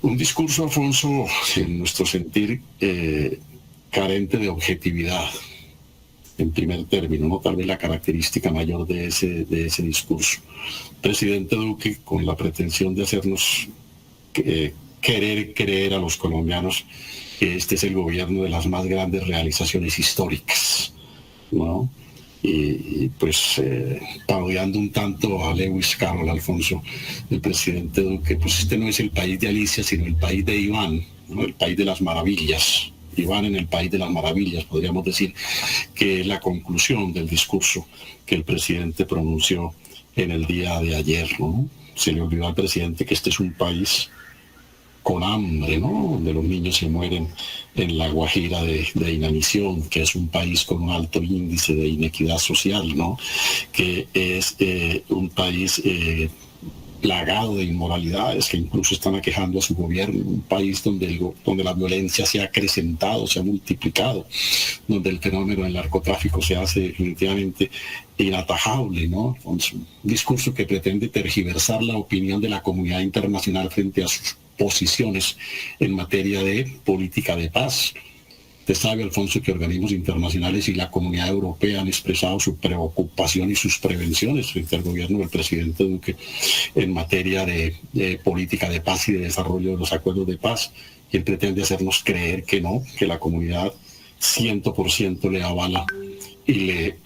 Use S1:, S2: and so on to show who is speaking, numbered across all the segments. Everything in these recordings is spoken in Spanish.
S1: Un discurso, Alfonso, en nuestro sentir, carente de objetividad, en primer término, ¿no? Tal vez la característica mayor de ese discurso. Presidente Duque, con la pretensión de hacernos querer creer a los colombianos que este es el gobierno de las más grandes realizaciones históricas, ¿no? Y pues parodiando un tanto a Lewis Carroll, Alfonso, el presidente Duque, pues este no es el país de Alicia, sino el país de Iván, ¿no? El país de las maravillas. Iván en el país de las maravillas, podríamos decir que es la conclusión del discurso que el presidente pronunció en el día de ayer, ¿no? Se le olvidó al presidente que este es un país con hambre, ¿no? Donde los niños se mueren en la Guajira de inanición, que es un país con un alto índice de inequidad social, ¿no? Que es un país plagado de inmoralidades que incluso están aquejando a su gobierno, un país donde la violencia se ha acrecentado, se ha multiplicado, donde el fenómeno del narcotráfico se hace definitivamente inatajable, ¿no? Un discurso que pretende tergiversar la opinión de la comunidad internacional frente a sus posiciones en materia de política de paz. Usted sabe, Alfonso, que organismos internacionales y la comunidad europea han expresado su preocupación y sus prevenciones frente al gobierno del presidente Duque en materia de política de paz y de desarrollo de los acuerdos de paz. Y él pretende hacernos creer que no, que la comunidad 100% le avala y le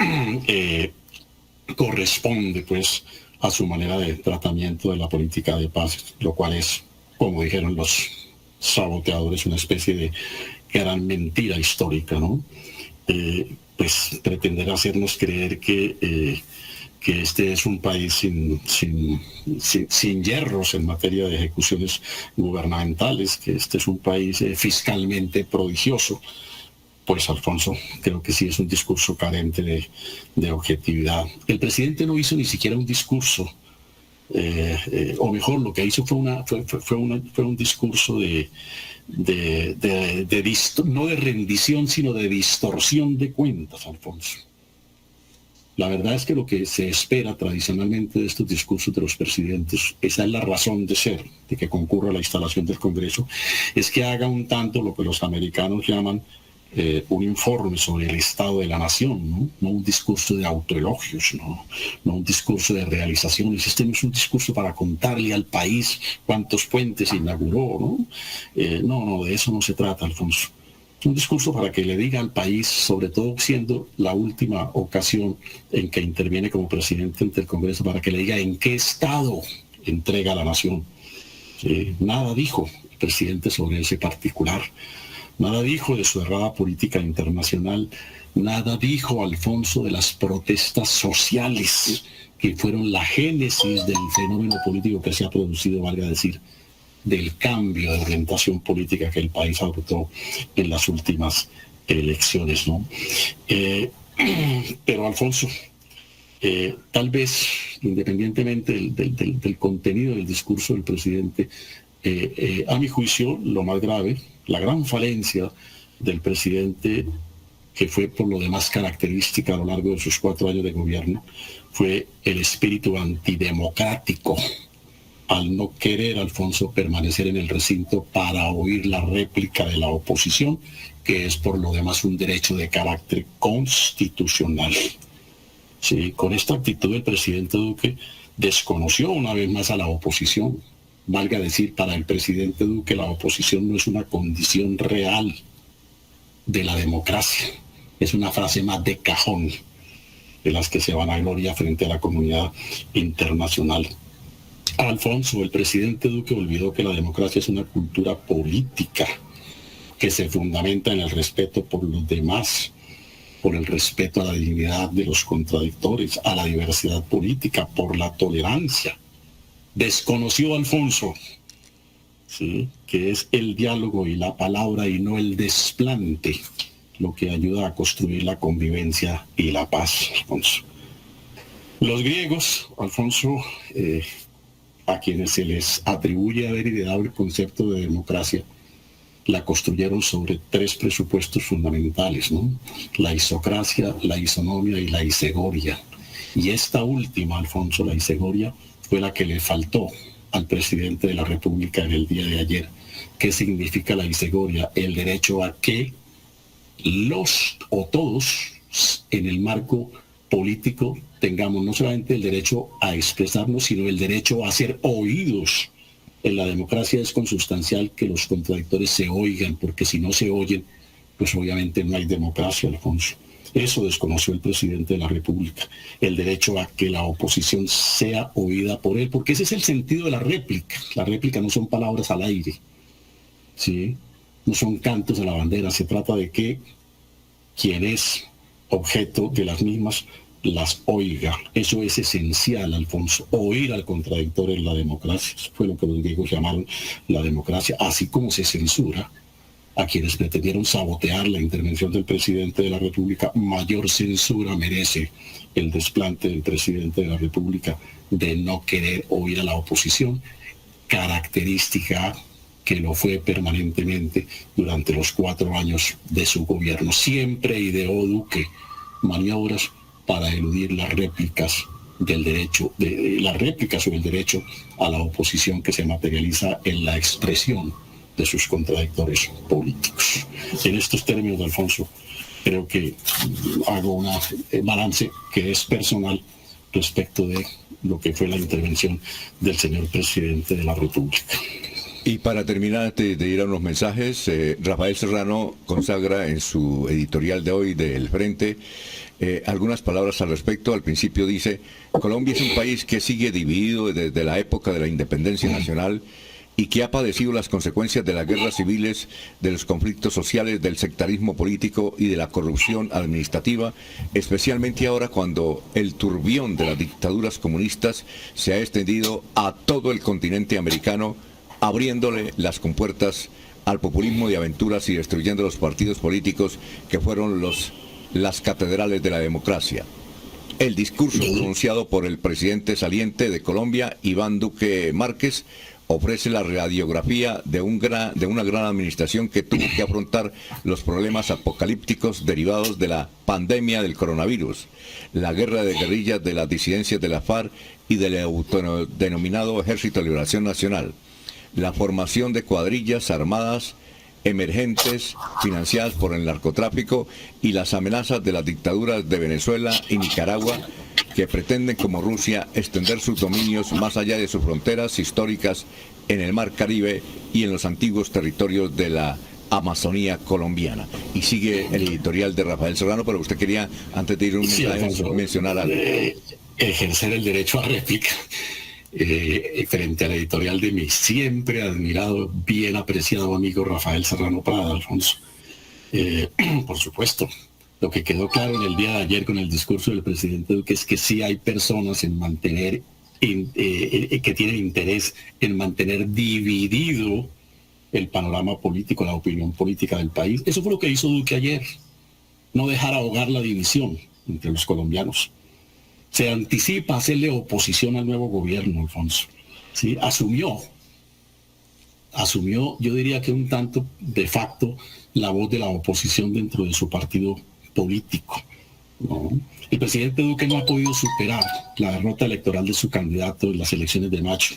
S1: corresponde pues a su manera de tratamiento de la política de paz, lo cual es, como dijeron los saboteadores, una especie de gran mentira histórica, ¿no? Pues pretender hacernos creer que este es un país sin hierros en materia de ejecuciones gubernamentales, que este es un país fiscalmente prodigioso. Pues, Alfonso, creo que sí es un discurso carente de objetividad. El presidente no hizo ni siquiera un discurso, o mejor, lo que hizo fue un discurso no de rendición, sino de distorsión de cuentas, Alfonso. La verdad es que lo que se espera tradicionalmente de estos discursos de los presidentes, esa es la razón de ser, de que concurra a la instalación del Congreso, es que haga un tanto lo que los americanos llaman un informe sobre el estado de la nación, ¿no? No un discurso de autoelogios, no un discurso de realizaciones. Este no es un discurso para contarle al país cuántos puentes inauguró, ¿no? No, de eso no se trata, Alfonso. Es un discurso para que le diga al país, sobre todo siendo la última ocasión en que interviene como presidente ante el Congreso, para que le diga en qué estado entrega a la nación. Nada dijo el presidente sobre ese particular. Nada dijo de su errada política internacional, nada dijo, Alfonso, de las protestas sociales que fueron la génesis del fenómeno político que se ha producido, valga decir, del cambio de orientación política que el país adoptó en las últimas elecciones, ¿no? Pero, Alfonso, tal vez, independientemente del contenido del discurso del presidente, a mi juicio, lo más grave, la gran falencia del presidente, que fue por lo demás característica a lo largo de sus 4 años de gobierno, fue el espíritu antidemocrático, al no querer, Alfonso, permanecer en el recinto para oír la réplica de la oposición, que es por lo demás un derecho de carácter constitucional. Sí, con esta actitud el presidente Duque desconoció una vez más a la oposición. Valga decir, para el presidente Duque la oposición no es una condición real de la democracia. Es una frase más de cajón de las que se van a gloria frente a la comunidad internacional. Alfonso, el presidente Duque olvidó que la democracia es una cultura política que se fundamenta en el respeto por los demás, por el respeto a la dignidad de los contradictores, a la diversidad política, por la tolerancia. Desconoció, Alfonso, ¿sí?, que es el diálogo y la palabra y no el desplante lo que ayuda a construir la convivencia y la paz, Alfonso. Los griegos, Alfonso, a quienes se les atribuye haber ideado el concepto de democracia, la construyeron sobre 3 presupuestos fundamentales, ¿no? La isocracia, la isonomia y la isegoria. Y esta última, Alfonso, la isegoria, fue la que le faltó al presidente de la República en el día de ayer. ¿Qué significa la vicegoria? El derecho a que los o todos en el marco político tengamos no solamente el derecho a expresarnos, sino el derecho a ser oídos. En la democracia es consustancial que los contradictores se oigan, porque si no se oyen, pues obviamente no hay democracia, Alfonso. Eso desconoció el presidente de la República, el derecho a que la oposición sea oída por él, porque ese es el sentido de la réplica. La réplica no son palabras al aire, ¿sí? No son cantos a la bandera, se trata de que quien es objeto de las mismas las oiga. Eso es esencial, Alfonso, oír al contradictor en la democracia. Eso fue lo que los griegos llamaron la democracia, así como se censura a quienes pretendieron sabotear la intervención del presidente de la República. Mayor censura merece el desplante del presidente de la República de no querer oír a la oposición, característica que lo fue permanentemente durante los 4 años de su gobierno. Siempre ideó Duque maniobras para eludir las réplicas del derecho, las réplicas sobre el derecho a la oposición que se materializa en la expresión de sus contradictores políticos. En estos términos, Alfonso, creo que hago un balance que es personal respecto de lo que fue la intervención del señor presidente de la República.
S2: Y para terminar, antes de ir a unos mensajes, Rafael Serrano consagra en su editorial de hoy del Frente algunas palabras al respecto. Al principio dice: Colombia es un país que sigue dividido desde la época de la independencia nacional y que ha padecido las consecuencias de las guerras civiles, de los conflictos sociales, del sectarismo político y de la corrupción administrativa, especialmente ahora cuando el turbión de las dictaduras comunistas se ha extendido a todo el continente americano, abriéndole las compuertas al populismo de aventuras y destruyendo los partidos políticos que fueron las catedrales de la democracia. El discurso pronunciado por el presidente saliente de Colombia, Iván Duque Márquez, ofrece la radiografía de una gran administración que tuvo que afrontar los problemas apocalípticos derivados de la pandemia del coronavirus, la guerra de guerrillas de las disidencias de la FARC y del autodenominado Ejército de Liberación Nacional, la formación de cuadrillas armadas emergentes financiadas por el narcotráfico y las amenazas de las dictaduras de Venezuela y Nicaragua, que pretenden, como Rusia, extender sus dominios más allá de sus fronteras históricas en el Mar Caribe y en los antiguos territorios de la Amazonía colombiana. Y sigue el editorial de Rafael Serrano, pero usted quería, antes de ir a un mensaje, mencionar algo.
S1: Ejercer el derecho a réplica. Frente al editorial de mi siempre admirado, bien apreciado amigo Rafael Serrano Prada, Alfonso. Por supuesto, lo que quedó claro en el día de ayer con el discurso del presidente Duque es que sí hay personas en mantener, que tienen interés en mantener dividido el panorama político, la opinión política del país. Eso fue lo que hizo Duque ayer, no dejar ahogar la división entre los colombianos. Se anticipa a hacerle oposición al nuevo gobierno, Alfonso. ¿Sí? Asumió, yo diría que un tanto de facto, la voz de la oposición dentro de su partido político, ¿no? El presidente Duque no ha podido superar la derrota electoral de su candidato en las elecciones de mayo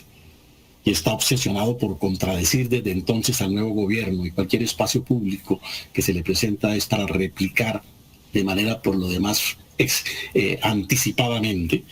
S1: y está obsesionado por contradecir desde entonces al nuevo gobierno, y cualquier espacio público que se le presenta es para replicar de manera por lo demás anticipadamente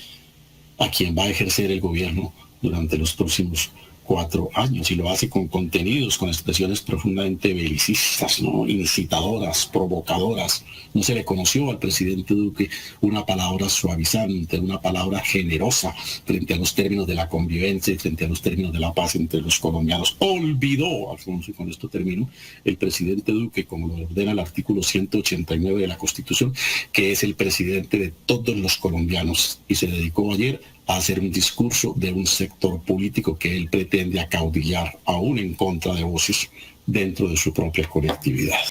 S1: a quien va a ejercer el gobierno durante los próximos 4 años, y lo hace con contenidos, con expresiones profundamente belicistas, ¿no? Incitadoras, provocadoras. No se le conoció al presidente Duque una palabra suavizante, una palabra generosa frente a los términos de la convivencia y frente a los términos de la paz entre los colombianos. Olvidó, Alfonso, y con esto termino, el presidente Duque, como lo ordena el artículo 189 de la Constitución, que es el presidente de todos los colombianos, y se dedicó ayer a hacer un discurso de un sector político que él pretende acaudillar, aún en contra de voces dentro de su propia colectividad.